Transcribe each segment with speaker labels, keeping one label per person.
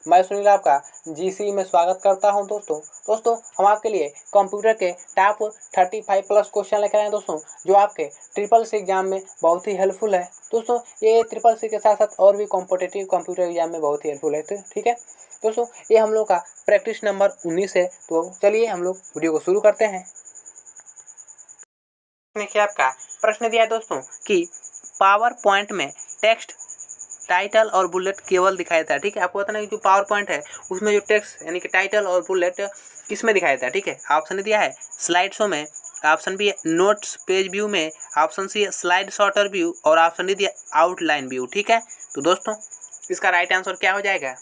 Speaker 1: मैं सुनील आपका जीसी में स्वागत करता हूं। दोस्तों हम आपके लिए कंप्यूटर के टॉप 35 प्लस क्वेश्चन लेकर आए हैं दोस्तों, जो आपके ट्रिपल सी एग्जाम में बहुत ही हेल्पफुल है। दोस्तों ये ट्रिपल सी के साथ साथ और भी कॉम्पिटिटिव कंप्यूटर एग्जाम में बहुत ही हेल्पफुल है। तो ठीक है दोस्तों, ये हम लोग का प्रैक्टिस नंबर 19 है। तो चलिए हम लोग वीडियो को शुरू करते हैं। देखिए आपका प्रश्न दिया है दोस्तों कि पावर पॉइंट में टेक्स्ट, टाइटल और बुलेट केवल दिखाया था। ठीक है, आपको पता नहीं जो पावर पॉइंट है उसमें जो टेक्स्ट यानी कि टाइटल और बुलेट किस में दिखाया था। ठीक है, ऑप्शन दिया है स्लाइड शो में, ऑप्शन बी है नोट्स पेज व्यू में, ऑप्शन सी है स्लाइड शॉर्टर व्यू और ऑप्शन डी दिया आउटलाइन व्यू। ठीक है, तो दोस्तों इसका राइट आंसर क्या हो जाएगा?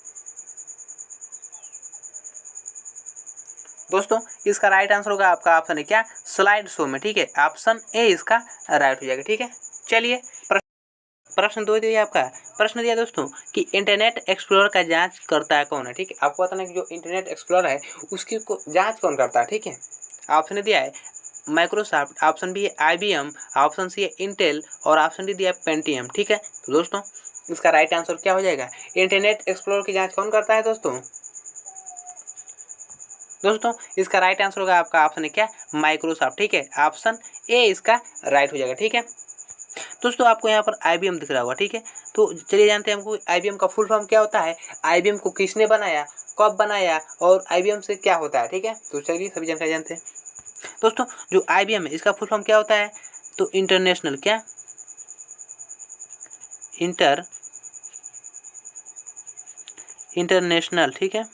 Speaker 1: दोस्तों इसका राइट आंसर होगा आपका ऑप्शन है क्या, स्लाइड शो में। ठीक है, ऑप्शन ए इसका राइट हो जाएगा। ठीक है, चलिए प्रश्न 2 दिया आपका। प्रश्न दिया दोस्तों कि इंटरनेट एक्सप्लोरर का जांच करता है कौन है। ठीक है, आपको पता नहीं कि जो इंटरनेट एक्सप्लोरर है उसकी जांच कौन करता है। ठीक है, ऑप्शन दिया है माइक्रोसॉफ्ट, ऑप्शन बी है IBM, ऑप्शन सी है इंटेल और ऑप्शन डी दिया है पेंटियम। ठीक है, तो दोस्तों इसका राइट आंसर क्या हो जाएगा? इंटरनेट एक्सप्लोरर की जांच कौन करता है दोस्तों इसका राइट आंसर होगा आपका ऑप्शन है क्या, माइक्रोसॉफ्ट। ठीक है, ऑप्शन ए इसका राइट हो जाएगा। ठीक है दोस्तों, आपको यहाँ पर IBM दिख रहा होगा। ठीक है, तो चलिए जानते हैं हमको IBM का फुल फॉर्म क्या होता है, IBM को किसने बनाया, कब बनाया और IBM से क्या होता है। ठीक है, तो चलिए सभी जानकारी जानते हैं। दोस्तों जो IBM है इसका फुल फॉर्म क्या होता है, तो इंटरनेशनल क्या, इंटरनेशनल। ठीक है,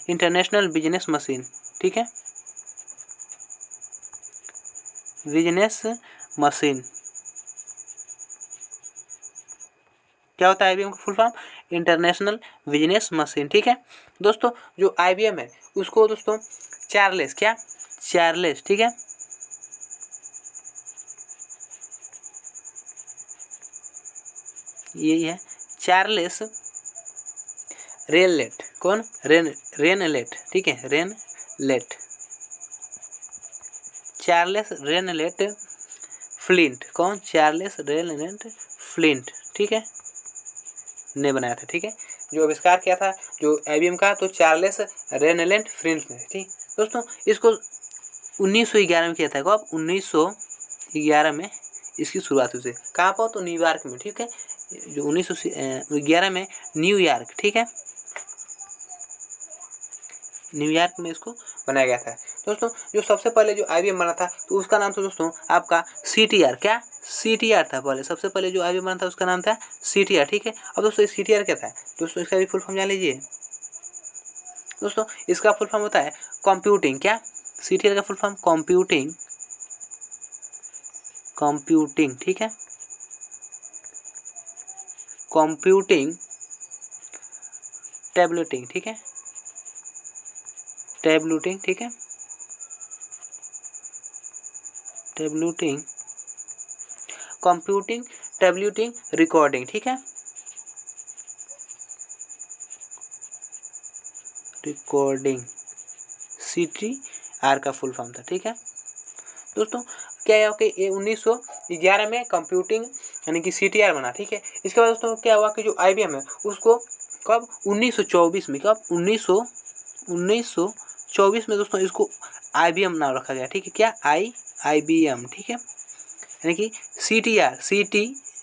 Speaker 1: इंटरनेशनल बिजनेस मशीन। ठीक है, बिजनेस मशीन क्या होता है IBM का full form, international business machine. ठीक है दोस्तों, जो IBM है उसको दोस्तों चार्ल्स क्या, चार्ल्स, ठीक है, यही है चार्ल्स रेनलेट। कौन? रेनलेट। ठीक है, रेनलेट, चार्ल्स रेनलेट फ्लिंट। कौन? Charles Ranlett Flint. ठीक है, ने बनाया था। ठीक है, जो आविष्कार किया था जो IBM का, तो चार्ल्स रेनलेट फ्लिंट ने। ठीक दोस्तों, इसको 1911 में किया था। कब? 1911 में इसकी शुरुआत हुई। कहाँ पर? तो न्यूयॉर्क में। ठीक है, जो 1911 में न्यूयॉर्क, ठीक है, न्यूयॉर्क में इसको बनाया गया था। दोस्तों जो सबसे पहले जो IBM बना था तो उसका नाम था दोस्तों आपका CTR। क्या? CTR था पहले, सबसे पहले जो IBM बना था उसका नाम था CTR। ठीक है, अब दोस्तों CTR क्या था दोस्तों, इसका भी फुल फॉर्म जान लीजिए। दोस्तों इसका फुल फॉर्म होता है कंप्यूटिंग। क्या? CTR का फुल फॉर्म कंप्यूटिंग, कंप्यूटिंग। ठीक है, कंप्यूटिंग टैबलेटिंग। ठीक है, टैबलेटिंग। ठीक है, टैबलेटिंग, कंप्यूटिंग टैबलेटिंग रिकॉर्डिंग। ठीक है, रिकॉर्डिंग CTR का फुल फॉर्म था। ठीक है दोस्तों, क्या है कि ये 1911 में कंप्यूटिंग यानी कि CTR बना। ठीक है, इसके बाद दोस्तों क्या हुआ कि जो IBM है उसको कब? 1924 में। कब? 1924 में दोस्तों इसको IBM नाम रखा गया। ठीक है, क्या? IBM। ठीक है, यानी कि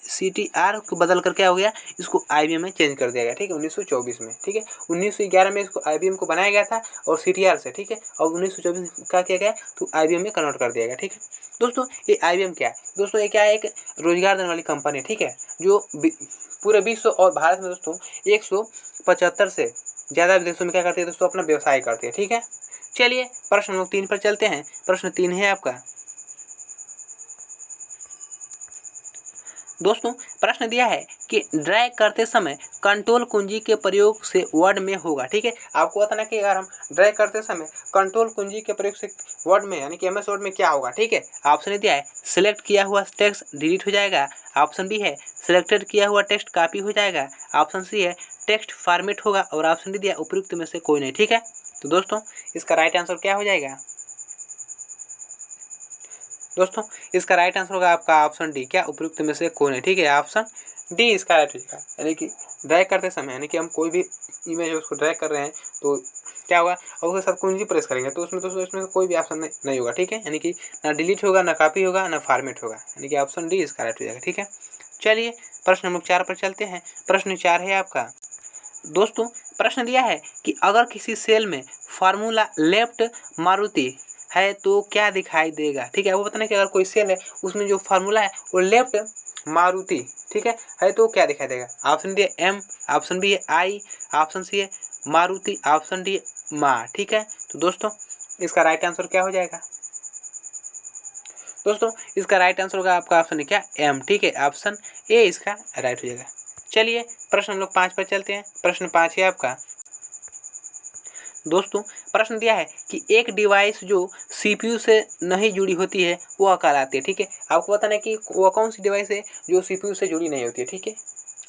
Speaker 1: CTR को बदल कर क्या हो गया, इसको IBM में चेंज कर दिया गया। ठीक है, 1924 में। ठीक है, 1911 में इसको IBM को बनाया गया था और CTR से। ठीक है, और 1924 का किया गया तो IBM में कन्वर्ट कर दिया गया। ठीक है दोस्तों, ये IBM क्या है दोस्तों, ये क्या है, एक रोजगार देने वाली कंपनी है। ठीक है, जो पूरे विश्व और भारत में दोस्तों 175 से ज़्यादा देशों में क्या करती है दोस्तों, अपना व्यवसाय करती है। ठीक है, चलिए प्रश्न नंबर 3 पर चलते हैं। प्रश्न 3 है आपका। दोस्तों प्रश्न दिया है कि ड्रैग करते समय कंट्रोल कुंजी के प्रयोग से वर्ड में होगा। ठीक है, आपको बताना कि अगर हम ड्रैग करते समय कंट्रोल कुंजी के प्रयोग से वर्ड में यानी कि MS वर्ड में क्या होगा। ठीक है, ऑप्शन दिया है सिलेक्ट किया हुआ टेक्स्ट डिलीट हो जाएगा, ऑप्शन बी है सिलेक्टेड किया हुआ टेक्स्ट कॉपी हो जाएगा, ऑप्शन सी है टेक्स्ट फॉर्मेट होगा और ऑप्शन डी दिया उपयुक्त में से कोई नहीं। ठीक है, तो दोस्तों इसका राइट आंसर क्या हो जाएगा? दोस्तों इसका राइट आंसर होगा आपका ऑप्शन डी, क्या? उपयुक्त में से कोई नहीं। ठीक है, ऑप्शन डी इसका राइट हो जाएगा, यानी कि ड्रैग करते समय, यानी कि हम कोई भी इमेज है उसको ड्रैग कर रहे हैं तो क्या होगा, और उसके साथ कुंजी प्रेस करेंगे तो उसमें कोई भी ऑप्शन नहीं होगा, ठीक है। यानी कि ना डिलीट होगा, ना कॉपी होगा, ना फॉर्मेट होगा, यानी कि ऑप्शन डी इसका राइट हो जाएगा, ठीक है। चलिए प्रश्न नंबर 4 पर चलते हैं। प्रश्न 4 है आपका दोस्तों, प्रश्न दिया है कि अगर किसी सेल में फार्मूला लेफ्ट मारुति है तो क्या दिखाई देगा, ठीक है। आपको बताना है कि अगर कोई सेल है उसमें जो फार्मूला है वो लेफ्ट मारुति, ठीक है तो क्या दिखाई देगा। ऑप्शन डी है एम, ऑप्शन बी है आई, ऑप्शन सी है मारुति, ऑप्शन डी मा, ठीक है। तो दोस्तों इसका राइट आंसर क्या हो जाएगा। दोस्तों इसका राइट आंसर होगा आपका ऑप्शन है क्या एम, ठीक है। ऑप्शन ए इसका राइट हो जाएगा। चलिए प्रश्न हम लोग 5 पर चलते हैं। प्रश्न 5 है आपका दोस्तों, प्रश्न दिया है कि एक डिवाइस जो सीपीयू से नहीं जुड़ी होती है वह कहलाती है, ठीक है। आपको बताना है कि वह कौन सी डिवाइस है जो सीपीयू से जुड़ी नहीं होती है, ठीक है।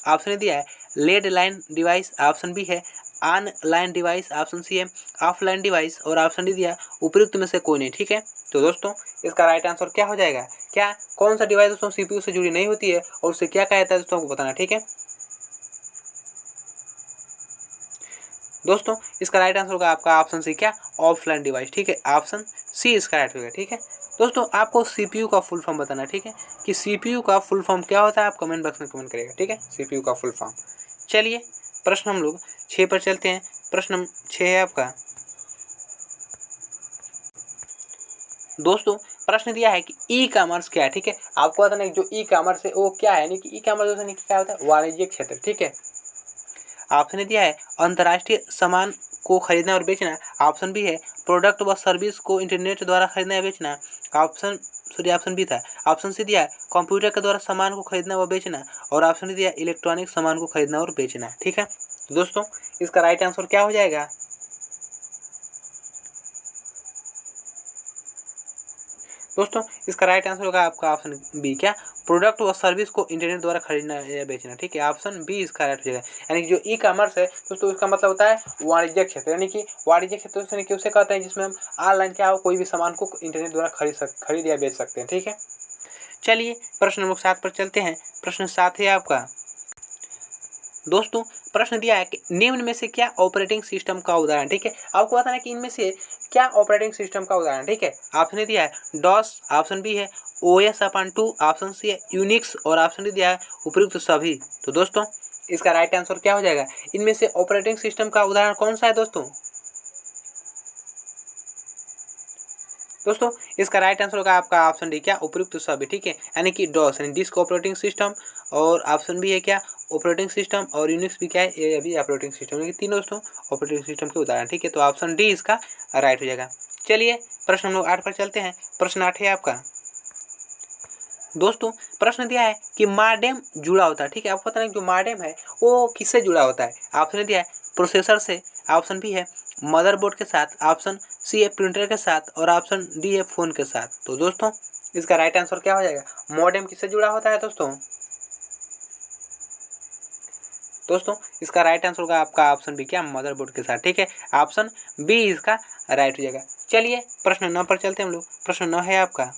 Speaker 1: ऑप्शन दिया है led line device, option B है on line device, option C है ऑफलाइन डिवाइस, और ऑप्शन डी दिया उपयुक्त में से कोई नहीं, ठीक है। तो दोस्तों इसका राइट आंसर क्या हो जाएगा, क्या कौन सा डिवाइस दोस्तों सीपीयू से जुड़ी नहीं होती है और उसे क्या कहा जाता है दोस्तों को बताना, ठीक है। दोस्तों इसका राइट आंसर होगा आपका ऑप्शन सी क्या ऑफलाइन डिवाइस, ठीक है। ऑप्शन सी इसका राइट होगा, ठीक है। दोस्तों आपको सीपीयू का फुल फॉर्म बताना है, ठीक है, कि सीपीयू का फुल फॉर्म क्या होता है। आप कमेंट बॉक्स में कमेंट करिएगा, ठीक है, सीपीयू का फुल फॉर्म। चलिए प्रश्न हम लोग 6 पर चलते हैं। प्रश्न 6 है आपका दोस्तों, प्रश्न दिया है कि ई कॉमर्स क्या है, ठीक है। आपको बताना है जो ई कॉमर्स है वो क्या है, यानी कि ई कॉमर्स दोस्तों क्या होता है, वाणिज्यिक क्षेत्र, ठीक है। ऑप्शन दिया है अंतर्राष्ट्रीय सामान को खरीदना और बेचना, ऑप्शन बी है प्रोडक्ट व सर्विस को इंटरनेट द्वारा खरीदना या बेचना, ऑप्शन बी था। ऑप्शन सी दिया है कंप्यूटर के द्वारा सामान को खरीदना व बेचना, और ऑप्शन डी दिया इलेक्ट्रॉनिक सामान को खरीदना और बेचना, ठीक है। तो दोस्तों इसका राइट आंसर क्या हो जाएगा। दोस्तों इसका राइट आंसर होगा आपका ऑप्शन बी क्या प्रोडक्ट व सर्विस को इंटरनेट द्वारा खरीदना या बेचना, ठीक है। ऑप्शन बी इसका राइट हो जाएगा। यानी कि जो ई कॉमर्स है दोस्तों इसका मतलब होता है वाणिज्यिक क्षेत्र, यानी कि वाणिज्यिक क्षेत्र उसे कहते हैं जिसमें हम ऑनलाइन क्या हो कोई भी सामान को इंटरनेट द्वारा खरीद या बेच सकते हैं, ठीक है। चलिए प्रश्न नंबर 7 पर चलते हैं। प्रश्न 7 है आपका दोस्तों, प्रश्न दिया है कि निम्न में से क्या ऑपरेटिंग सिस्टम का उदाहरण, ठीक है। आपको बताना है कि इनमें से क्या ऑपरेटिंग सिस्टम का उदाहरण, ठीक है। ऑप्शन दिया है डॉस, ऑप्शन बी है OS/2, ऑप्शन सी है यूनिक्स, और ऑप्शन डी दिया है उपयुक्त सभी। तो दोस्तों इसका राइट आंसर क्या हो जाएगा, इनमें से ऑपरेटिंग सिस्टम का उदाहरण कौन सा है दोस्तों। दोस्तों इसका राइट आंसर होगा आपका ऑप्शन डी क्या उपयुक्त सभी, ठीक है। यानी कि डॉस यानी डिस्क ऑपरेटिंग सिस्टम, और ऑप्शन बी है क्या ऑपरेटिंग सिस्टम, और यूनिक्स भी क्या है ये भी ऑपरेटिंग सिस्टम, यानी कि तीनों दोस्तों ऑपरेटिंग सिस्टम के उदाहरण, ठीक है। तो ऑप्शन डी इसका राइट हो जाएगा। चलिए प्रश्न हम लोग 8 पर चलते हैं। प्रश्न 8 है आपका दोस्तों, प्रश्न दिया है कि मॉडेम जुड़ा होता है, ठीक है। आपको पता है जो मॉडेम है वो किससे जुड़ा होता है। ऑप्शन दिया है प्रोसेसर से, ऑप्शन बी है मदरबोर्ड के साथ, ऑप्शन सी है प्रिंटर के साथ, और ऑप्शन डी है फोन के साथ। तो दोस्तों इसका राइट आंसर क्या हो जाएगा, मॉडेम किससे जुड़ा होता है दोस्तों इसका राइट आंसर होगा आपका ऑप्शन बी क्या मदरबोर्ड के साथ, ठीक है। ऑप्शन बी इसका राइट हो जाएगा। चलिए प्रश्न 9 पर चलते हैं हम लोग। प्रश्न 9 है आपका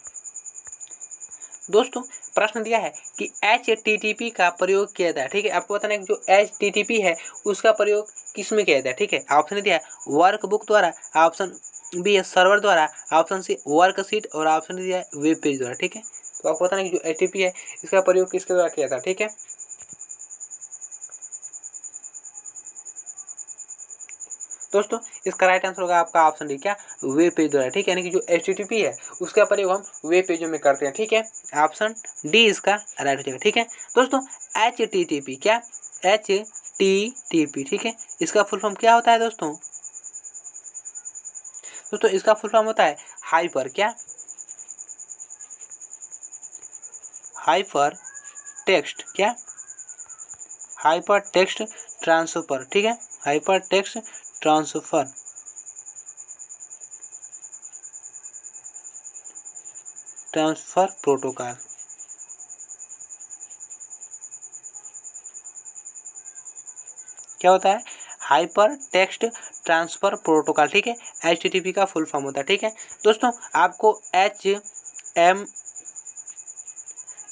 Speaker 1: दोस्तों, प्रश्न दिया है कि HTTP का प्रयोग किया जाता है, ठीक है। आपको बताना है कि जो HTTP है उसका प्रयोग किस में किया जाता है, ठीक है। ऑप्शन दिया है वर्कबुक द्वारा, ऑप्शन बी है सर्वर द्वारा, ऑप्शन सी वर्कशीट, और ऑप्शन डी दिया है वेब पेज द्वारा, ठीक है। तो आपको बताना है कि जो HTTP है इसका प्रयोग किसके द्वारा किया जाता है, ठीक है। दोस्तों इसका राइट आंसर होगा आपका ऑप्शन डी क्या वेब पेज द्वारा, ठीक है। यानी कि जो HTTP है उसका प्रयोग हम वेब पेजों में करते हैं, ठीक है। ऑप्शन डी इसका राइट हो जाएगा, ठीक है। दोस्तों HTTP क्या HTTP, ठीक है, इसका फुल फॉर्म क्या होता है दोस्तों इसका फुल फॉर्म होता है हाइपर क्या हाइपर टेक्स्ट क्या हाइपर टेक्स्ट ट्रांसफर, ठीक है, हाइपर टेक्स्ट ट्रांसफर प्रोटोकॉल। क्या होता है हाइपर टेक्स्ट ट्रांसफर प्रोटोकॉल, ठीक है। HTTP का फुल फॉर्म होता है, ठीक है। दोस्तों आपको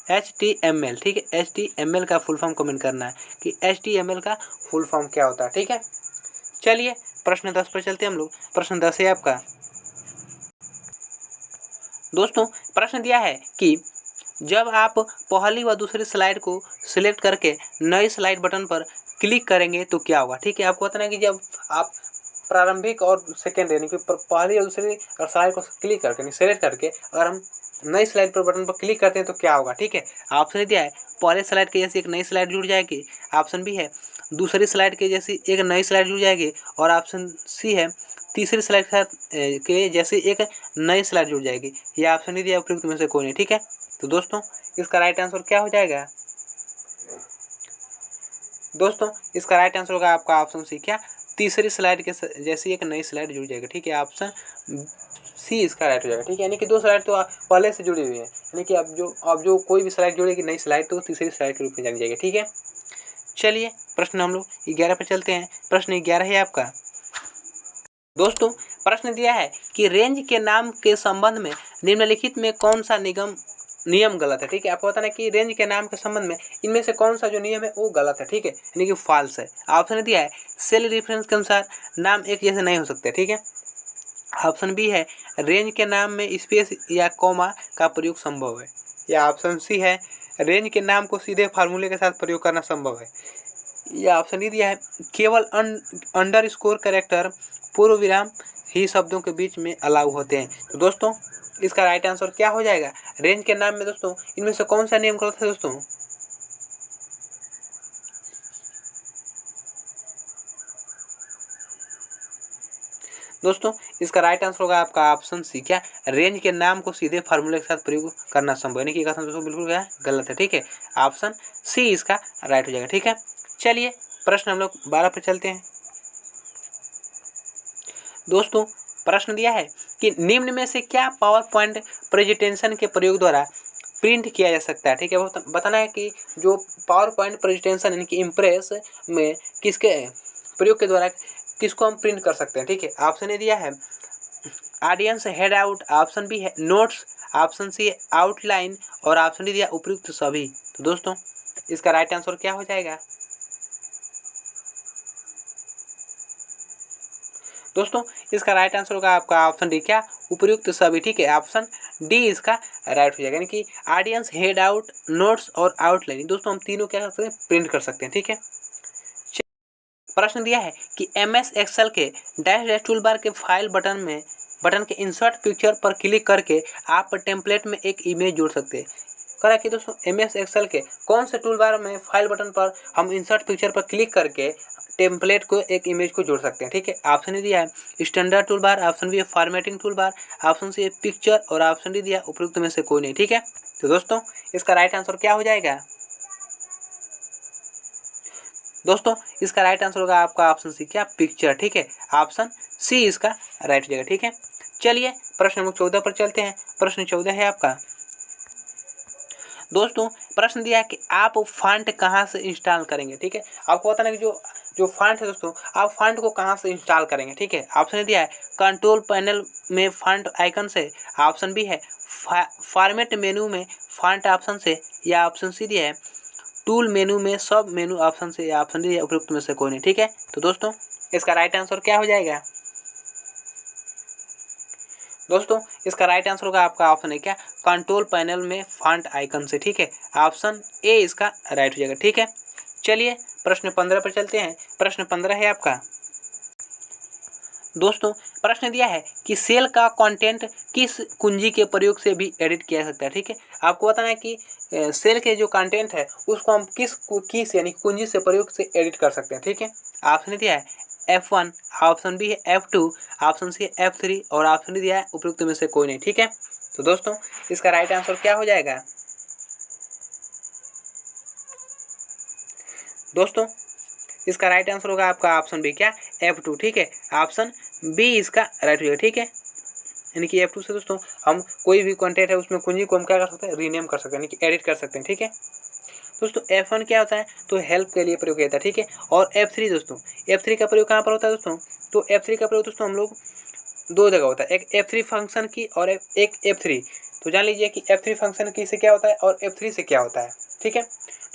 Speaker 1: HTML, ठीक है। HTML का फुल फॉर्म कमेंट करना है कि HTML का फुल फॉर्म क्या होता है, ठीक है। चलिए प्रश्न 10 पर चलते हैं हम लोग। प्रश्न 10 है आपका दोस्तों, प्रश्न दिया है कि जब आप पहली व दूसरी स्लाइड को सिलेक्ट करके नई स्लाइड बटन पर क्लिक करेंगे तो क्या होगा, ठीक है। आपको बताना है कि जब आप प्रारंभिक और सेकेंड यानी कि पहली और दूसरी स्लाइड को क्लिक करके सिलेक्ट करके अगर हम नई स्लाइड पर बटन पर क्लिक करते हैं तो क्या होगा, ठीक है। ऑप्शन दिया है पहले स्लाइड के जैसी एक नई स्लाइड जुड़ जाएगी, ऑप्शन बी है दूसरी स्लाइड के जैसी एक नई स्लाइड जुड़ जाएगी, और ऑप्शन सी है तीसरी स्लाइड के साथ के जैसी एक नई स्लाइड जुड़ जाएगी। यह ऑप्शन नहीं दिया उपयुक्त में से कोई नहीं, ठीक है। तो दोस्तों इसका राइट आंसर क्या हो जाएगा दोस्तों, इसका राइट आंसर होगा आपका ऑप्शन सी, क्या तीसरी स्लाइड के जैसी एक नई स्लाइड जुड़ जाएगी, ठीक है। ऑप्शन सी इसका राइट हो जाएगा, ठीक है। यानी कि दो स्लाइड तो पहले से जुड़ी हुई है, यानी कि अब जो कोई भी स्लाइड जुड़ेगी नई स्लाइड तो तीसरी स्लाइड के रूप में जानी जाएगी, ठीक है। चलिए प्रश्न हम लोग 11 पर चलते हैं। प्रश्न 11 है आपका दोस्तों, प्रश्न दिया है कि रेंज के नाम के संबंध में निम्नलिखित में कौन सा नियम गलत है, ठीक है। आपको बताना है कि रेंज के नाम के संबंध में इनमें से कौन सा जो नियम है वो गलत है, ठीक है, यानी कि फॉल्स है। ऑप्शन दिया है सेल रेफरेंस के अनुसार नाम एक जैसे नहीं हो सकते, ठीक है। ऑप्शन बी है रेंज के नाम में स्पेस या कॉमा का प्रयोग संभव है, या ऑप्शन सी है रेंज के नाम को सीधे फार्मूले के साथ प्रयोग करना संभव है, या ऑप्शन डी दिया है केवल अंडरस्कोर कैरेक्टर पूर्व विराम ही शब्दों के बीच में अलाउ होते हैं। तो दोस्तों इसका राइट आंसर क्या हो जाएगा रेंज के नाम में दोस्तों इनमें से कौन सा नियम गलत है दोस्तों इसका राइट आंसर होगा आपका ऑप्शन सी, क्या रेंज के नाम को सीधे फार्मूले के साथ प्रयोग करना संभव, यानी कि दोस्तों बिल्कुल क्या गलत है, ठीक है। ऑप्शन सी इसका राइट हो जाएगा, ठीक है। चलिए प्रश्न हम लोग 12 पर चलते हैं दोस्तों। प्रश्न दिया है कि निम्न में से क्या पावर पॉइंट प्रेजेंटेशन के प्रयोग द्वारा प्रिंट किया जा सकता है, ठीक है। बताना है कि जो पावर पॉइंट प्रेजेंटेशन यानी कि इम्प्रेस में किसके प्रयोग के द्वारा किसको हम प्रिंट कर सकते हैं, ठीक है। ऑप्शन ए दिया है audience handout, option B है नोट्स, ऑप्शन सी है आउटलाइन, और ऑप्शन डी दिया उपयुक्त सभी। तो दोस्तों इसका राइट आंसर क्या हो जाएगा दोस्तों, इसका राइट आंसर होगा आपका ऑप्शन डी, क्या उपयुक्त सभी, ठीक है। ऑप्शन डी इसका राइट हो जाएगा, यानी कि ऑडियंस हेड आउट, नोट्स और आउटलाइन दोस्तों हम तीनों क्या कर सकते हैं प्रिंट कर सकते हैं, ठीक है। प्रश्न दिया है कि MS एक्सेल के डैश टूल बार के फाइल बटन के इंसर्ट पिक्चर पर क्लिक करके आप टेम्पलेट में एक इमेज जोड़ सकते हैं। करा कि दोस्तों MS एक्सेल के कौन से टूल बार में फाइल बटन पर हम इंसर्ट पिक्चर पर क्लिक करके टेम्पलेट को एक इमेज को जोड़ सकते हैं, ठीक है। ऑप्शन दिया है standard tool bar, option B है formatting tool bar, option C है पिक्चर, और ऑप्शन डी दिया उपयुक्त में से कोई नहीं, ठीक है। तो दोस्तों इसका राइट आंसर क्या हो जाएगा दोस्तों, इसका राइट आंसर होगा आपका ऑप्शन सी, क्या पिक्चर, ठीक है। ऑप्शन सी इसका राइट हो जाएगा, ठीक है। चलिए प्रश्न नंबर 14 पर चलते हैं। प्रश्न 14 है आपका दोस्तों, प्रश्न दिया है कि आप फॉन्ट कहाँ से इंस्टॉल करेंगे, ठीक है। आपको बताना है कि जो फॉन्ट है दोस्तों आप फॉन्ट को कहाँ से इंस्टॉल करेंगे, ठीक है। ऑप्शन दिया है कंट्रोल पैनल में फॉन्ट आइकन से, ऑप्शन बी है फॉर्मेट मेनू में फॉन्ट ऑप्शन से, या ऑप्शन सी दिया है टूल मेनू में सब मेनू ऑप्शन से, या ऑप्शन डी उपयुक्त में से कोई नहीं, ठीक है। तो दोस्तों इसका राइट आंसर क्या हो जाएगा दोस्तों, इसका राइट आंसर होगा आपका ऑप्शन है, क्या कंट्रोल पैनल में फॉन्ट आइकन से, ठीक है। ऑप्शन ए इसका राइट हो जाएगा, ठीक है। चलिए प्रश्न 15 पर चलते हैं। प्रश्न 15 है आपका दोस्तों, प्रश्न दिया है कि सेल का कंटेंट किस कुंजी के प्रयोग से भी एडिट किया जा सकता है, ठीक है। आपको बताना है कि सेल के जो कंटेंट है उसको हम किस यानी कुंजी से प्रयोग से एडिट कर सकते हैं, ठीक है। ऑप्शन दिया है F1, ऑप्शन बी है F2, ऑप्शन सी है F3, और ऑप्शन डी दिया है उपयुक्त में से कोई नहीं, ठीक है। तो दोस्तों इसका राइट आंसर क्या हो जाएगा दोस्तों, इसका राइट आंसर होगा आपका ऑप्शन बी, क्या F2, ठीक है। ऑप्शन बी इसका राइट हो जाएगा, ठीक है। यानी कि F2 से दोस्तों हम कोई भी कंटेंट है उसमें कुंजी को हम क्या कर सकते हैं रीनेम कर सकते हैं, यानी कि एडिट कर सकते हैं, ठीक है। दोस्तों F1 क्या होता है तो हेल्प के लिए प्रयोग किया जाता है, ठीक है। और F3 दोस्तों F3 का प्रयोग कहाँ पर होता है दोस्तों, तो F3 का प्रयोग दोस्तों हम लोग दो जगह होता है, एक F3 फंक्शन की और एक F3। तो जान लीजिए कि F3 फंक्शन की से क्या होता है और F3 से क्या होता है। ठीक है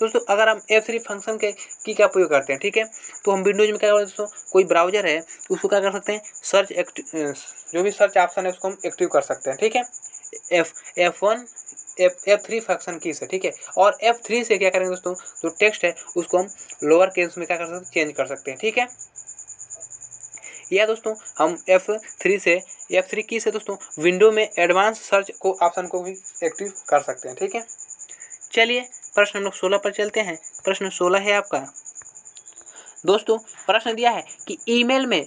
Speaker 1: दोस्तों, अगर हम F3 फंक्शन के की क्या प्रयोग करते हैं, ठीक है, तो हम विंडोज में क्या करते हैं दोस्तों, कोई ब्राउजर है उसको क्या कर सकते हैं, सर्च जो भी सर्च ऑप्शन है उसको हम एक्टिव कर सकते हैं। ठीक है, F3 फंक्शन की से, ठीक है, और F3 से क्या करेंगे दोस्तों, जो टेक्स्ट है उसको हम लोअर केस में क्या कर सकते हैं, चेंज कर सकते हैं। ठीक है, या दोस्तों हम F3 की से दोस्तों विंडो में एडवांस सर्च को ऑप्शन को भी एक्टिव कर सकते हैं। ठीक है, चलिए प्रश्न नंबर 16 पर चलते हैं। प्रश्न 16 है आपका दोस्तों, प्रश्न दिया है कि ईमेल में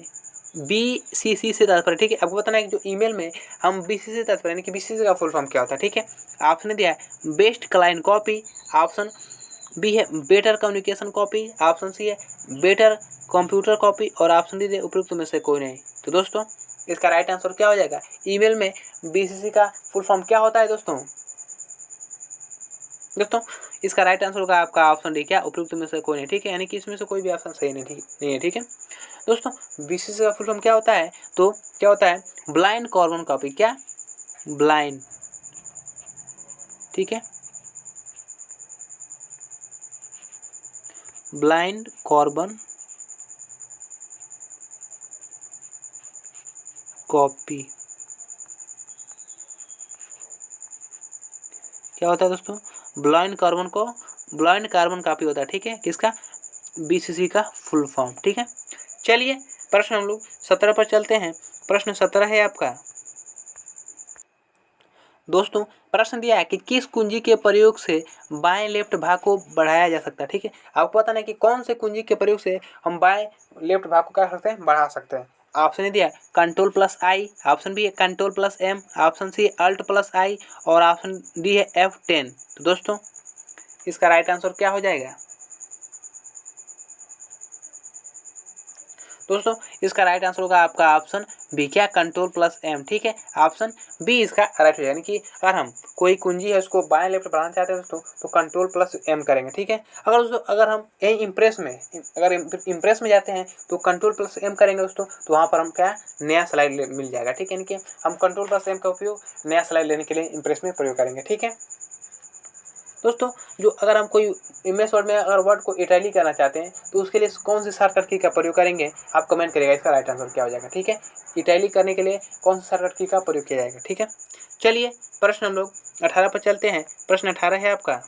Speaker 1: BCC से तात्पर्य, ठीक है, आपको बताना है कि जो ईमेल में हम BCC से तात्पर्य यानी कि BCC का फुल फॉर्म क्या होता है। ठीक है, आपने दिया है best client copy, option B है better communication copy, option C है बेटर कंप्यूटर कॉपी और ऑप्शन डी है उपयुक्त में से कोई नहीं। तो दोस्तों इसका राइट आंसर क्या हो जाएगा, ईमेल में BCC का फुल फॉर्म क्या होता है दोस्तों इसका राइट आंसर होगा आपका ऑप्शन डी, क्या उपयुक्त में से कोई नहीं। ठीक है, यानी कि इसमें से कोई भी ऑप्शन सही नहीं है। ठीक है दोस्तों, BCC का फुल फॉर्म क्या होता है, तो क्या होता है ब्लाइंड कार्बन कॉपी, क्या ब्लाइंड, ठीक है, ब्लाइंड कार्बन कॉपी क्या होता है दोस्तों, ब्लाइंड कार्बन कॉपी होता है। ठीक है, किसका, BCC का फुल फॉर्म। ठीक है, चलिए प्रश्न हम लोग 17 पर चलते हैं। प्रश्न 17 है आपका दोस्तों, प्रश्न दिया है कि किस कुंजी के प्रयोग से बाएं लेफ्ट भाग को बढ़ाया जा सकता है। ठीक है, आपको पता नहीं कि कौन से कुंजी के प्रयोग से हम बाएं लेफ्ट भाग को क्या कर सकते हैं, बढ़ा सकते हैं। ऑप्शन दिया है Ctrl+I, ऑप्शन बी है Ctrl+M, ऑप्शन सी है Alt+I और ऑप्शन डी है F10। तो दोस्तों इसका राइट आंसर क्या हो जाएगा दोस्तों, इसका राइट आंसर होगा आपका ऑप्शन बी, क्या Ctrl+M। ठीक है, ऑप्शन बी इसका राइट हो जाएगा, यानी कि अगर हम कोई कुंजी है उसको बाएं लेफ्ट बढ़ाना चाहते हैं दोस्तों तो Ctrl+M करेंगे। ठीक है, अगर हम यही इम्प्रेस में जाते हैं तो Ctrl+M करेंगे दोस्तों, तो वहाँ पर हम क्या नया स्लाइड मिल जाएगा। ठीक है, यानी कि हम Ctrl+M का उपयोग नया स्लाइड लेने के लिए इम्प्रेस में प्रयोग करेंगे। ठीक है दोस्तों, जो अगर हम कोई MS वर्ड में अगर वर्ड को इटैलिक करना चाहते हैं तो उसके लिए कौन सी शॉर्टकट की का प्रयोग करेंगे, आप कमेंट करिएगा इसका राइट आंसर क्या हो जाएगा। ठीक है, इटैलिक करने के लिए कौन सी शॉर्टकट की का प्रयोग किया जाएगा। ठीक है, चलिए प्रश्न हम लोग 18 पर चलते हैं। प्रश्न 18 है आपका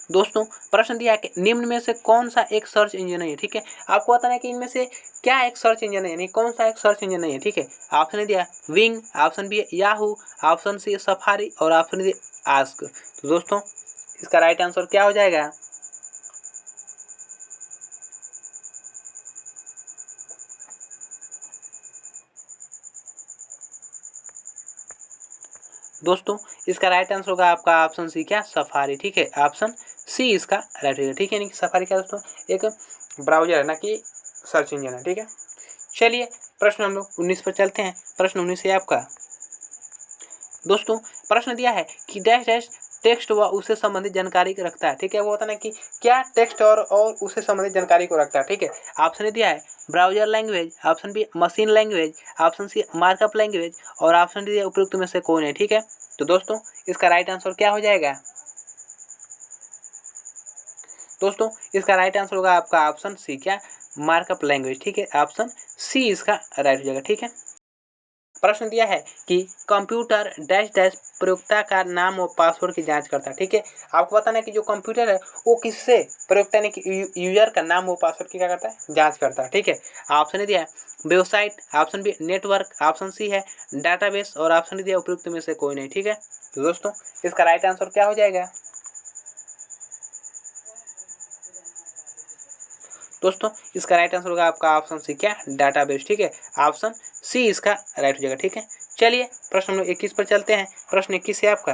Speaker 1: दोस्तों, प्रश्न दिया है कि निम्न में से कौन सा एक सर्च इंजन नहीं है। ठीक है, आपको बताना है कि इनमें से क्या एक सर्च इंजन है, यानी कौन सा एक सर्च इंजन नहीं है। ठीक है, ऑप्शन दिया विंग, ऑप्शन बी है याहू, ऑप्शन सी है सफारी और ऑप्शन डी आस्क। तो दोस्तों इसका राइट आंसर क्या हो जाएगा दोस्तों, इसका राइट आंसर होगा आपका ऑप्शन सी, क्या सफारी। ठीक है, ऑप्शन सी इसका राइट होगा। ठीक है, यानी कि सफारी क्या दोस्तों एक ब्राउजर है, ना कि सर्च इंजन है। ठीक है, चलिए प्रश्न हम लोग 19 पर चलते हैं। प्रश्न 19 है आपका दोस्तों, प्रश्न दिया है कि डैश डैश टेक्स्ट व उससे संबंधित जानकारी रखता है। ठीक है, वो होता है कि क्या टेक्स्ट और उससे संबंधित जानकारी को रखता है। ठीक है, ऑप्शन दिया है browser language, option B machine language, option C markup language और ऑप्शन डी उपयुक्त में से कोई नहीं। ठीक है, तो दोस्तों इसका राइट आंसर क्या हो जाएगा दोस्तों, इसका राइट आंसर होगा आपका ऑप्शन सी, क्या मार्कअप लैंग्वेज। ठीक है, ऑप्शन सी इसका राइट हो जाएगा। ठीक है, प्रश्न दिया है कि कंप्यूटर डैश डैश प्रयोक्ता का नाम और पासवर्ड की जांच करता है। ठीक है, आपको बताना है कि जो कंप्यूटर है वो किससे प्रयोक्ता ने यूजर का नाम और पासवर्ड की क्या करता है, जांच करता है। ठीक है, ऑप्शन दिया है website, option B network, option C है डाटाबेस और ऑप्शन दिया उपयुक्त में से कोई नहीं। ठीक है, तो दोस्तों इसका राइट आंसर क्या हो जाएगा दोस्तों, इसका राइट आंसर होगा आपका ऑप्शन सी, क्या डाटाबेस। ठीक है, ऑप्शन सी इसका राइट हो जाएगा। ठीक है, चलिए प्रश्न नंबर 21 पर चलते हैं। प्रश्न 21 है आपका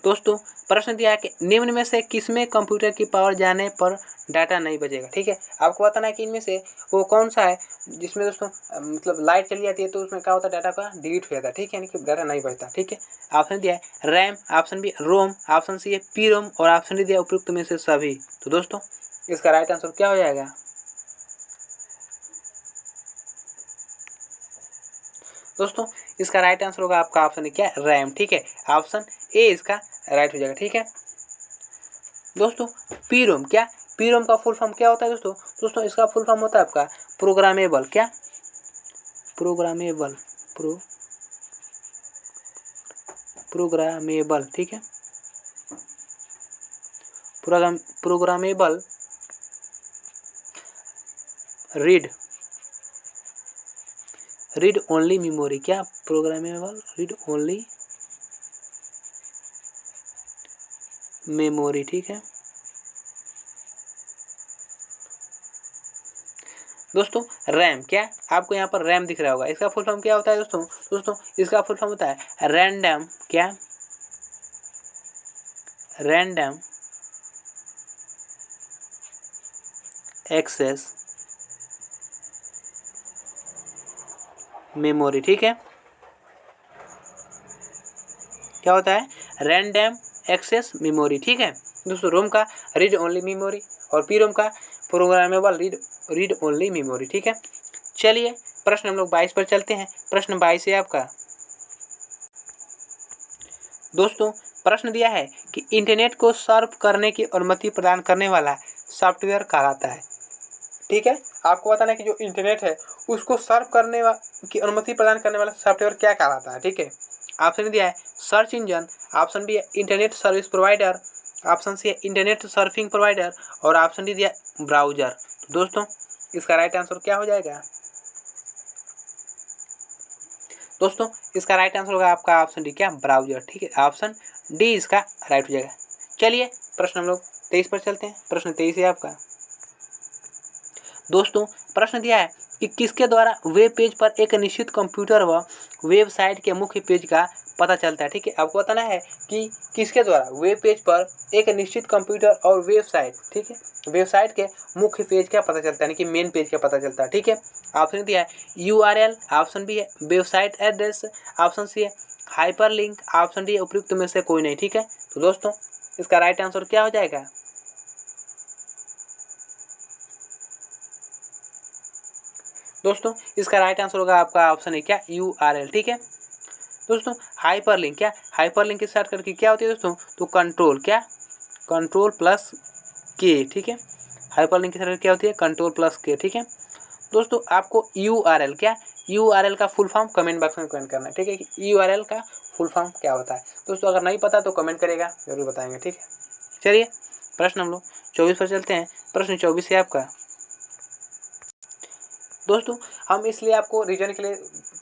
Speaker 1: दोस्तों, प्रश्न दिया है कि निम्न में से किसमें कंप्यूटर की पावर जाने पर डाटा नहीं बचेगा। ठीक है, आपको बताना है कि इनमें से वो कौन सा है जिसमें दोस्तों मतलब लाइट चली जाती है तो उसमें क्या होता है, डाटा का डिलीट हो जाता है। ठीक है, यानी कि डाटा नहीं बचता। ठीक है, ऑप्शन दिया है RAM, option B ROM, option C है पी रोम और ऑप्शन डी दिया उपयुक्त में से सभी। तो दोस्तों इसका राइट आंसर क्या हो जाएगा दोस्तों इसका राइट आंसर होगा आपका ऑप्शन क्या, रैम। ठीक है, ऑप्शन ए इसका राइट हो जाएगा। ठीक है दोस्तों, पीरोम क्या, पीरोम का फुल फॉर्म क्या होता है दोस्तों? दोस्तों इसका फुल फॉर्म होता है आपका प्रोग्रामेबल क्या, प्रोग्रामेबल प्रोग्रामेबल। ठीक है, प्रोग्रामेबल रीड ओनली मेमोरी क्या, प्रोग्रामेबल रीड ओनली मेमोरी। ठीक है दोस्तों, रैम क्या, आपको यहाँ पर रैम दिख रहा होगा, इसका फुल फॉर्म क्या होता है दोस्तों? दोस्तों इसका फुल फॉर्म होता है रैंडम क्या, रैंडम एक्सेस मेमोरी। ठीक है, क्या होता है, रैंडम एक्सेस मेमोरी। ठीक है दोस्तों, रोम का रीड ओनली मेमोरी और पी रोम का प्रोग्रामेबल रीड ओनली मेमोरी। ठीक है, चलिए प्रश्न हम लोग 22 पर चलते हैं। प्रश्न 22 है आपका दोस्तों, प्रश्न दिया है कि इंटरनेट को सर्फ करने की अनुमति प्रदान करने वाला सॉफ्टवेयर कहलाता है। ठीक है, आपको बताना है कि जो इंटरनेट है उसको सर्फ करने की अनुमति प्रदान करने वाला सॉफ्टवेयर क्या कहलाता है। ठीक है, ऑप्शन दिया है सर्च इंजन, ऑप्शन बी है internet service provider, option C है इंटरनेट सर्फिंग प्रोवाइडर और ऑप्शन डी दिया ब्राउजर। तो दोस्तों इसका राइट आंसर क्या हो जाएगा? दोस्तों इसका राइट आंसर होगा आपका ऑप्शन डी क्या, ब्राउजर। ठीक है, ऑप्शन डी इसका राइट हो जाएगा। चलिए प्रश्न हम लोग 23 पर चलते हैं। प्रश्न 23 है आपका दोस्तों, प्रश्न दिया है कि किसके द्वारा वेब पेज पर एक निश्चित कंप्यूटर व वेबसाइट के मुख्य पेज का पता चलता है। ठीक है, आपको बताना है कि किसके द्वारा वेब पेज पर एक निश्चित कंप्यूटर और वेबसाइट, ठीक है, वेबसाइट के मुख्य पेज का पता चलता है, यानी कि मेन पेज का पता चलता है। ठीक है, ऑप्शन दिया है URL, ऑप्शन बी है वेबसाइट एड्रेस, ऑप्शन सी है हाइपरलिंक, ऑप्शन डी है उपयुक्त में से कोई नहीं। ठीक है, तो दोस्तों इसका राइट आंसर क्या हो जाएगा? दोस्तों इसका राइट आंसर होगा आपका ऑप्शन है क्या, URL। ठीक है दोस्तों, हाइपरलिंक क्या, हाइपरलिंक स्टार्ट करके क्या होती है दोस्तों? तो कंट्रोल क्या, कंट्रोल प्लस के। ठीक है, हाइपरलिंक की क्या होती है? कंट्रोल प्लस के। ठीक है दोस्तों, आपको URL क्या, URL का फुल फॉर्म कमेंट बॉक्स में कमेंट करना है। ठीक है, कि URL का फुल फॉर्म क्या होता है दोस्तों? अगर नहीं पता तो कमेंट करेगा, जरूर बताएंगे। ठीक है, चलिए प्रश्न हम लोग 24 पर चलते हैं। प्रश्न 24 है आपका दोस्तों, हम इसलिए आपको रीजन के लिए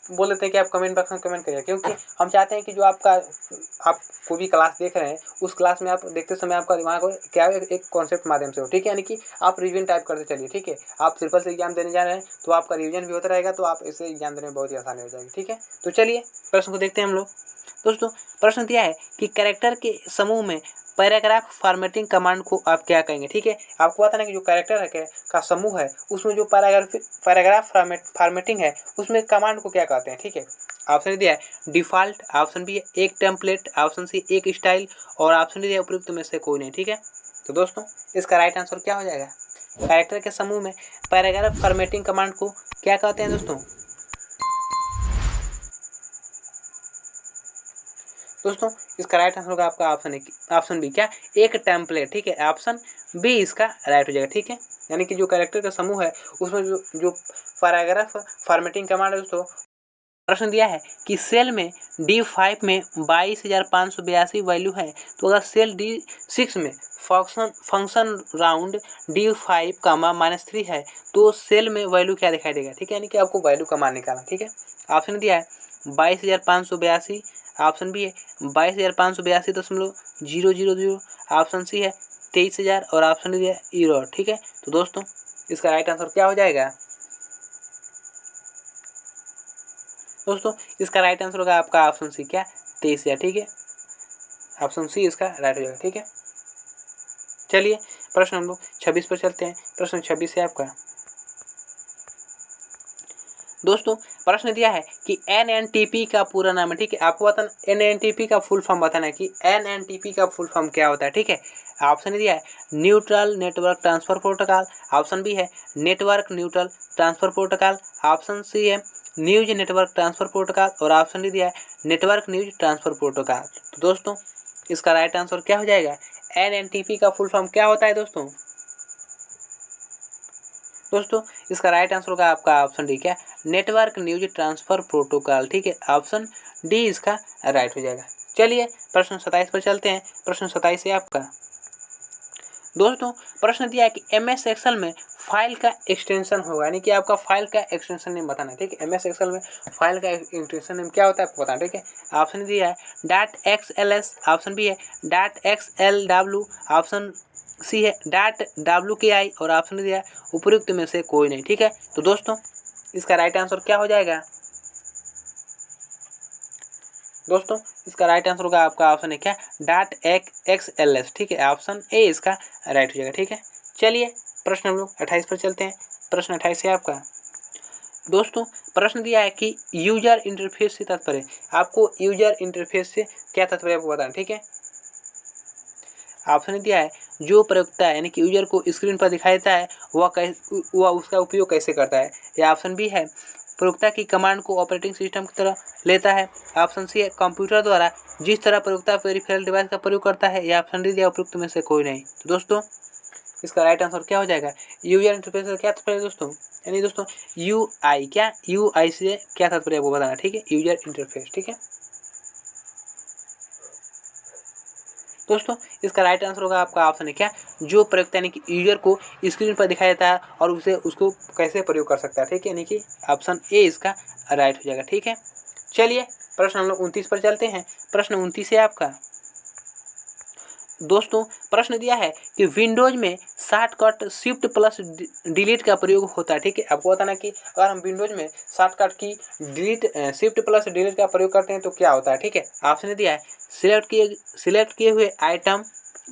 Speaker 1: बोल देते हैं कि आप कमेंट बॉक्स में कमेंट करिए, क्योंकि हम चाहते हैं कि जो आप कोई भी क्लास देख रहे हैं उस क्लास में आप देखते समय आपका दिमाग क्या है, एक कॉन्सेप्ट माध्यम से हो। ठीक है, यानी कि आप रिवीजन टाइप करते चलिए। ठीक है, आप ट्रिपल से एग्जाम देने जा रहे हैं तो आपका रिवीजन भी होता रहेगा, तो आप इससे एग्जाम देने में बहुत ही आसानी हो जाएगी। ठीक है, तो चलिए प्रश्न को देखते हैं हम लोग। दोस्तों प्रश्न दिया है कि कैरेक्टर के समूह में पैराग्राफ फॉर्मेटिंग कमांड को आप क्या कहेंगे? ठीक है, आपको बताना है कि जो कैरेक्टर है का समूह है उसमें जो पैराग्राफ फॉर्मेटिंग है उसमें कमांड को क्या कहते हैं? ठीक है, ऑप्शन दिया है डिफ़ॉल्ट, ऑप्शन बी है एक टेम्पलेट, ऑप्शन सी एक स्टाइल और ऑप्शन डी है उपयुक्त में से कोई नहीं। ठीक है, तो दोस्तों इसका राइट आंसर क्या हो जाएगा? कैरेक्टर के समूह में पैराग्राफ फॉर्मेटिंग कमांड को क्या कहते हैं दोस्तों? दोस्तों इसका राइट आंसर होगा आपका ऑप्शन बी क्या, एक टेम्पलेट। ठीक है, ऑप्शन बी इसका राइट हो जाएगा। ठीक है, यानी कि जो कैरेक्टर का समूह है उसमें जो पैराग्राफ फॉर्मेटिंग कमांड है दोस्तों। प्रश्न दिया है कि सेल में D5 में 22,582 वैल्यू है, तो अगर सेल D6 में फंक्शन राउंड D5 -3 है तो सेल में वैल्यू क्या दिखाई देगा? ठीक है, यानी कि आपको वैल्यू का मान निकालना। ठीक है, ऑप्शन दिया है 22,582, ऑप्शन बी है 22,582.000, ऑप्शन सी है 23,000 और ऑप्शन डी है ईरो। ठीक है, तो दोस्तों इसका राइट आंसर क्या हो जाएगा? दोस्तों इसका राइट आंसर होगा आपका ऑप्शन सी क्या, 23,000। ठीक है, ऑप्शन सी इसका राइट हो जाएगा। ठीक है, चलिए प्रश्न हम लोग 26 पर चलते हैं। प्रश्न 26 है आपका दोस्तों, प्रश्न दिया है कि NNTP का पूरा नाम है। ठीक है, आपको बताना NNTP का फुल फॉर्म बताना है कि NNTP का फुल फॉर्म क्या होता है। ठीक है, ऑप्शन दिया है neutral network transfer protocol, option B है network neutral transfer protocol, option C है न्यूज नेटवर्क ट्रांसफर प्रोटोकॉल और ऑप्शन डी दिया है नेटवर्क न्यूज ट्रांसफर प्रोटोकॉल। तो दोस्तों इसका राइट आंसर क्या हो जाएगा? NNTP का फुल फॉर्म क्या होता है दोस्तों? दोस्तों इसका राइट आंसर होगा आपका ऑप्शन डी, क्या? नेटवर्क न्यूज ट्रांसफर प्रोटोकॉल, ठीक है, ऑप्शन डी इसका राइट हो जाएगा। चलिए प्रश्न 27 पर चलते हैं। प्रश्न 27 है आपका दोस्तों, प्रश्न दिया है कि MS एक्सेल में फाइल का एक्सटेंशन होगा, यानी कि आपका फाइल का एक्सटेंशन नेम बताना है, ठीक है। MS एक्सेल में फाइल का एक्सटेंशन नेम क्या होता है आपको बताना, ठीक है। ऑप्शन दिया है .xls, ऑप्शन बी है .xlw, ऑप्शन सी है .wki और ऑप्शन दिया है उपयुक्त में से कोई नहीं, ठीक है। तो दोस्तों इसका राइट आंसर क्या हो जाएगा? दोस्तों इसका राइट आंसर होगा आपका ऑप्शन है क्या? .xls, ठीक है, ऑप्शन ए इसका राइट हो जाएगा, ठीक है। चलिए प्रश्न हम लोग 28 पर चलते हैं। प्रश्न 28 है आपका दोस्तों, प्रश्न दिया है कि यूजर इंटरफेस से तात्पर्य, आपको यूजर इंटरफेस से क्या तात्पर्य आपको बताना, ठीक है। ऑप्शन दिया है जो प्रयोक्ता यानी कि यूजर को स्क्रीन पर दिखाई देता है वह उसका उपयोग कैसे करता है, या ऑप्शन बी है प्रयोक्ता की कमांड को ऑपरेटिंग सिस्टम की तरह लेता है, ऑप्शन सी है कंप्यूटर द्वारा जिस तरह प्रयोक्ता पेरिफेरल डिवाइस का प्रयोग करता है, या ऑप्शन डी दिया उपयुक्त में से कोई नहीं। तो दोस्तों इसका राइट आंसर क्या हो जाएगा? यूजर इंटरफेस का क्या तात्पर्य दोस्तों? यानी दोस्तों UI, क्या UI से क्या तात्पर्य आपको बताना, ठीक है, यूजर इंटरफेस, ठीक है। दोस्तों इसका राइट आंसर होगा आपका ऑप्शन है क्या? जो प्रयोक्ता यानी कि यूजर को स्क्रीन पर दिखाई देता है और उसको कैसे प्रयोग कर सकता है, ठीक है, यानी कि ऑप्शन ए इसका राइट हो जाएगा, ठीक है। चलिए प्रश्न हम लोग 29 पर चलते हैं। प्रश्न 29 है आपका दोस्तों, प्रश्न दिया है कि विंडोज में शॉर्टकट शिफ्ट प्लस डिलीट का प्रयोग होता है, ठीक है। आपको बताना कि अगर हम विंडोज में शॉर्टकट की शिफ्ट प्लस डिलीट का प्रयोग करते हैं तो क्या होता है, ठीक है। ऑप्शन दिया है सिलेक्ट किए हुए आइटम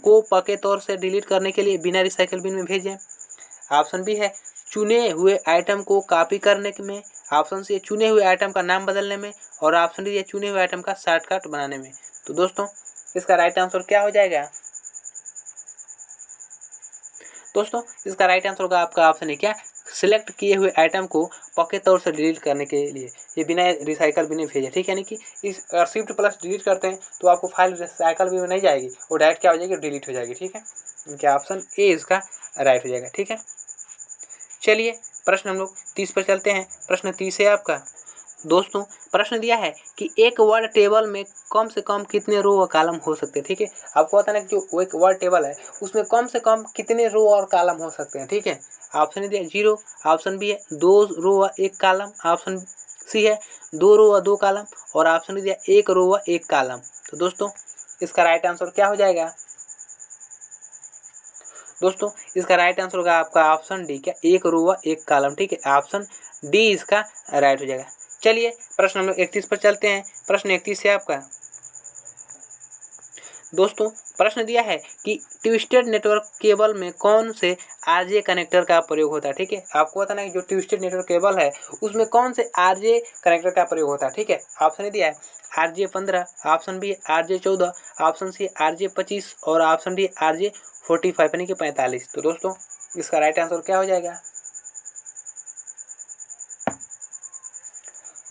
Speaker 1: को पके तौर से डिलीट करने के लिए बिना रिसाइकल बिन में भेजें, ऑप्शन बी है चुने हुए आइटम को कॉपी करने में, ऑप्शन सी है चुने हुए आइटम का नाम बदलने में, और ऑप्शन डी है चुने हुए आइटम का शॉर्टकट बनाने में। तो दोस्तों इसका राइट आंसर क्या हो जाएगा? दोस्तों इसका राइट आंसर होगा आपका ऑप्शन है क्या? सिलेक्ट किए हुए आइटम को पके तौर से डिलीट करने के लिए ये बिना रिसाइकल भी नहीं भेजे, ठीक है, यानी कि इस शिफ्ट प्लस डिलीट करते हैं तो आपको फाइल रिसाइकल भी नहीं जाएगी, वो डायरेक्ट क्या हो जाएगी? डिलीट हो जाएगी, ठीक है। इनके ऑप्शन ए इसका राइट हो जाएगा, ठीक है। चलिए प्रश्न हम लोग 30 पर चलते हैं। प्रश्न 30 है आपका दोस्तों, प्रश्न दिया है कि एक वर्ड टेबल में कम से कम कितने रो और कॉलम हो सकते हैं, ठीक है। आपको पता है कि जो एक वर्ड टेबल है उसमें कम से कम कितने रो और कॉलम हो सकते हैं, ठीक है। ऑप्शन दिया 0, ऑप्शन बी है 2 रो व 1 कॉलम, ऑप्शन सी है 2 रो व 2 कॉलम, और ऑप्शन दिया 1 रो व 1 कॉलम। तो दोस्तों इसका राइट आंसर क्या हो जाएगा? दोस्तों इसका राइट आंसर होगा आपका ऑप्शन डी, क्या 1 रो व 1 कॉलम, ठीक है, ऑप्शन डी इसका राइट हो जाएगा। चलिए प्रश्न हम लोग 31 पर चलते हैं। प्रश्न 31 है आपका दोस्तों, प्रश्न दिया है कि ट्विस्टेड नेटवर्क केबल में कौन से RJ कनेक्टर का प्रयोग होता है, ठीक है। आपको बताना है कि जो ट्विस्टेड नेटवर्क केबल है उसमें कौन से RJ कनेक्टर का प्रयोग होता है, ठीक है। ऑप्शन दिया है RJ 15, option B RJ 14, option C RJ 25 और ऑप्शन डी RJ 45 यानी कि 45। तो दोस्तों इसका राइट आंसर क्या हो जाएगा?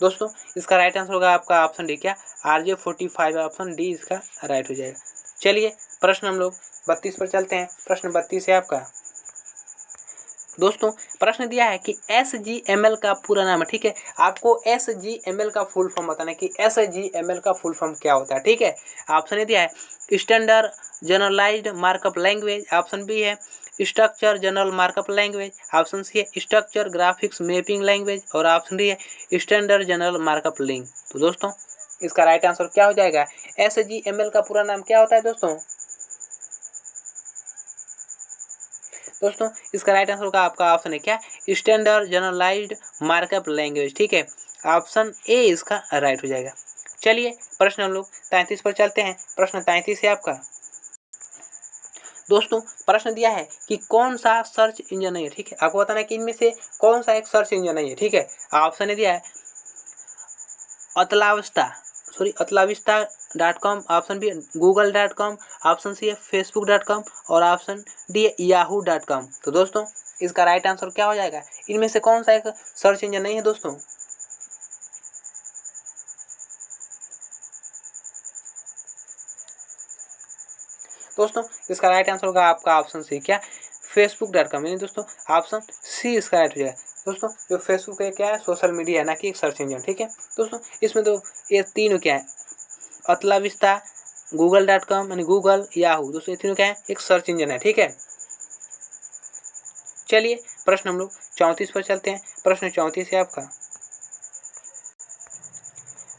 Speaker 1: दोस्तों इसका राइट आंसर होगा आपका ऑप्शन डी, क्या RJ 45, ऑप्शन डी इसका राइट हो जाएगा। चलिए प्रश्न हम लोग 32 पर चलते हैं। प्रश्न 32 है आपका दोस्तों, प्रश्न दिया है कि SGML का पूरा नाम है, ठीक है। आपको SGML का फुल फॉर्म बताना है कि SGML का फुल फॉर्म क्या होता है, ठीक है। ऑप्शन दिया है standard generalised markup language, option B है structure general markup language, option C है स्ट्रक्चर ग्राफिक्स मैपिंग लैंग्वेज, और ऑप्शन डी है स्टैंडर्ड जनरल मार्कअप लिंक। तो दोस्तों इसका राइट आंसर क्या हो जाएगा? SGML का पूरा नाम क्या होता है दोस्तों? दोस्तों इसका राइट आंसर होगा आपका ऑप्शन है क्या स्टैंडर्ड जनरलाइज्ड मार्कअप लैंग्वेज, ठीक है, ऑप्शन ए इसका राइट हो जाएगा। चलिए प्रश्न हम लोग 33 पर चलते हैं। प्रश्न 33 है आपका दोस्तों, प्रश्न दिया है कि कौन सा सर्च इंजन नहीं है, ठीक है। आपको बताना है कि इनमें से कौन सा एक सर्च इंजन नहीं है, ठीक है। ऑप्शन दिया है AltaVista dot com, option B google.com, option C है facebook.com और ऑप्शन डी है yahoo.com। तो दोस्तों इसका राइट आंसर क्या हो जाएगा? इनमें से कौन सा एक सर्च इंजन नहीं है दोस्तों? दोस्तों इसका राइट आंसर होगा आपका ऑप्शन सी, क्या, facebook.com, यानी दोस्तों ऑप्शन सी इसका राइट हो जाएगा। दोस्तों जो फेसबुक है क्या है, सोशल मीडिया है, ना कि एक सर्च इंजन, ठीक है। दोस्तों इसमें तो ये तीनों क्या है, अतला विस्ता, google.com यानी गूगल, याहू, दोस्तों ये तीनों क्या है, एक सर्च इंजन है, ठीक है। चलिए प्रश्न हम लोग 34 पर चलते हैं। प्रश्न 34 है आपका।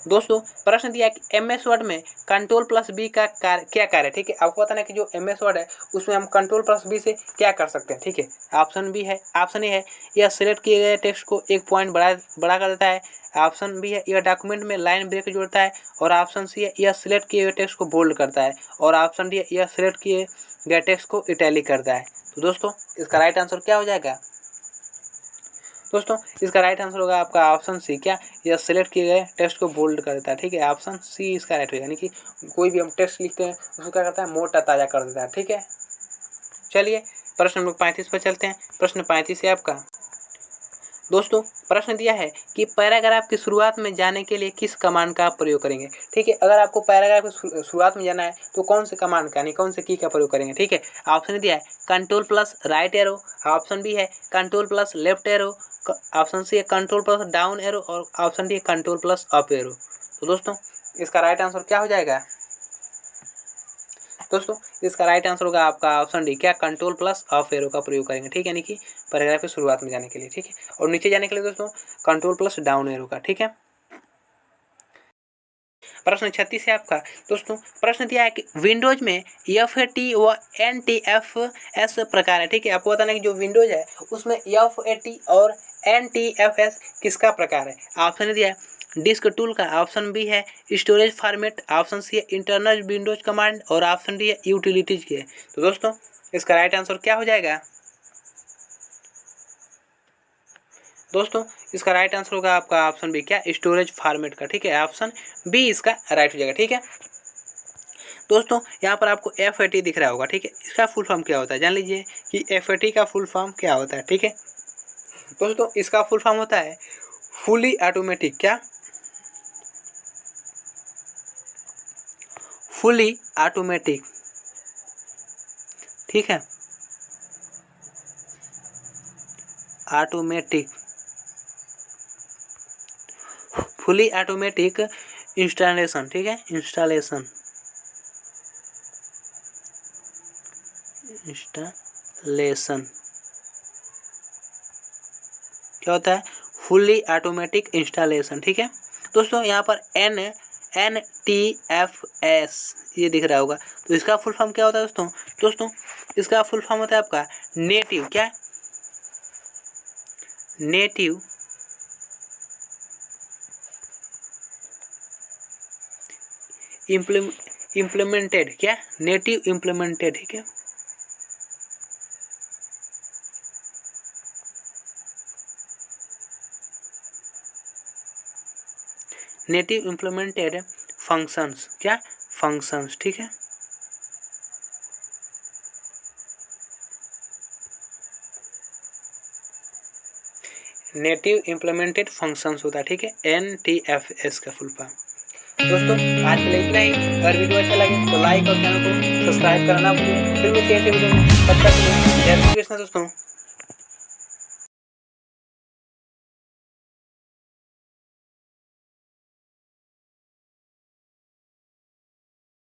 Speaker 1: दोस्तों प्रश्न दिया कि MS वर्ड में Ctrl+B का क्या कार्य है, ठीक है। आपको पता ना कि जो MS वर्ड है उसमें हम Ctrl+B से क्या कर सकते हैं, ठीक है। ऑप्शन ए है यह सिलेक्ट किए गए टेक्स्ट को एक पॉइंट बड़ा कर देता है। ऑप्शन बी है यह डॉक्यूमेंट में लाइन ब्रेक जोड़ता है। और ऑप्शन सी है यह सिलेक्ट किए गए टेक्स्ट को बोल्ड करता है। और ऑप्शन डी है यह सिलेक्ट किए गए टेक्स्ट को इटैलिक करता है। तो दोस्तों इसका राइट आंसर क्या हो जाएगा। दोस्तों इसका राइट आंसर होगा आपका ऑप्शन सी, क्या, यह सिलेक्ट किए गए टेक्स्ट को बोल्ड कर देता है, ठीक है। ऑप्शन सी इसका राइट होगा, यानी कि कोई भी हम टेक्स्ट लिखते हैं उसको क्या करता है, मोटा ताज़ा कर देता है, ठीक है। चलिए प्रश्न नंबर 35 पर चलते हैं। प्रश्न 35 है आपका। दोस्तों प्रश्न दिया है कि पैराग्राफ की शुरुआत में जाने के लिए किस कमांड का आप प्रयोग करेंगे, ठीक है। अगर आपको पैराग्राफ की शुरुआत में जाना है तो कौन से कमांड का, यानी कौन से की का प्रयोग करेंगे, ठीक है। ऑप्शन दिया है Ctrl+राइट एरो, ऑप्शन बी है Ctrl+लेफ्ट एरो, ऑप्शन सी है Ctrl+डाउन एरो और ऑप्शन डी है Ctrl+अप एरो। तो दोस्तों इसका राइट आंसर क्या हो जाएगा। दोस्तों इसका राइट आंसर होगा आपका ऑप्शन डी, क्या, Ctrl+अप एरो का प्रयोग करेंगे, ठीक है, यानी कि पैराग्राफ की शुरुआत में जाने के लिए, ठीक है। और नीचे जाने के लिए दोस्तों Ctrl+डाउन एरो का, ठीक है। प्रश्न 36 है आपका। दोस्तों प्रश्न दिया है कि विंडोज में FAT व NTFS प्रकार है, ठीक है। आपको बताना है कि जो विंडोज है उसमें FAT और NTFS किसका प्रकार है। ऑप्शन दिया है डिस्क टूल का, ऑप्शन बी है स्टोरेज फॉर्मेट, ऑप्शन सी है इंटरनल विंडोज कमांड और ऑप्शन डी है यूटिलिटीज के। तो दोस्तों इसका राइट आंसर क्या हो जाएगा। दोस्तों इसका राइट आंसर होगा आपका ऑप्शन बी, क्या, स्टोरेज फॉर्मेट का, ठीक है। ऑप्शन बी इसका राइट हो जाएगा, ठीक है। दोस्तों यहाँ पर आपको FAT दिख रहा होगा, ठीक है। इसका फुल फॉर्म क्या होता है, जान लीजिए कि FAT का फुल फॉर्म क्या होता है, ठीक है। दोस्तों इसका फुल फॉर्म होता है फुली ऑटोमेटिक, क्या, फुली ऑटोमेटिक, ठीक है, ऑटोमेटिक, फुली ऑटोमेटिक इंस्टॉलेशन, ठीक है, इंस्टॉलेशन क्या होता है, फुली ऑटोमेटिक इंस्टॉलेशन, ठीक है। दोस्तों यहाँ पर NTFS ये दिख रहा होगा, तो इसका फुल फॉर्म क्या होता है दोस्तों इसका फुल फॉर्म होता है आपका नेटिव, क्या, नेटिव इम्प्लीमेंटेड, क्या, नेटिव इम्प्लीमेंटेड, ठीक है। नेटिव इम्प्लीमेंटेड फंक्शंस, क्या, फंक्शंस, ठीक है। नेटिव इम्प्लीमेंटेड फंक्शंस होता है, ठीक है, NTFS का फुल फॉर्म। दोस्तों आज के लिए इतना ही। अगर वीडियो अच्छा लगे तो लाइक और चैनल को सब्सक्राइब करना भूलिए। फिर मिलते हैं वीडियो में, तब तक के लिए जय श्री कृष्ण दोस्तों।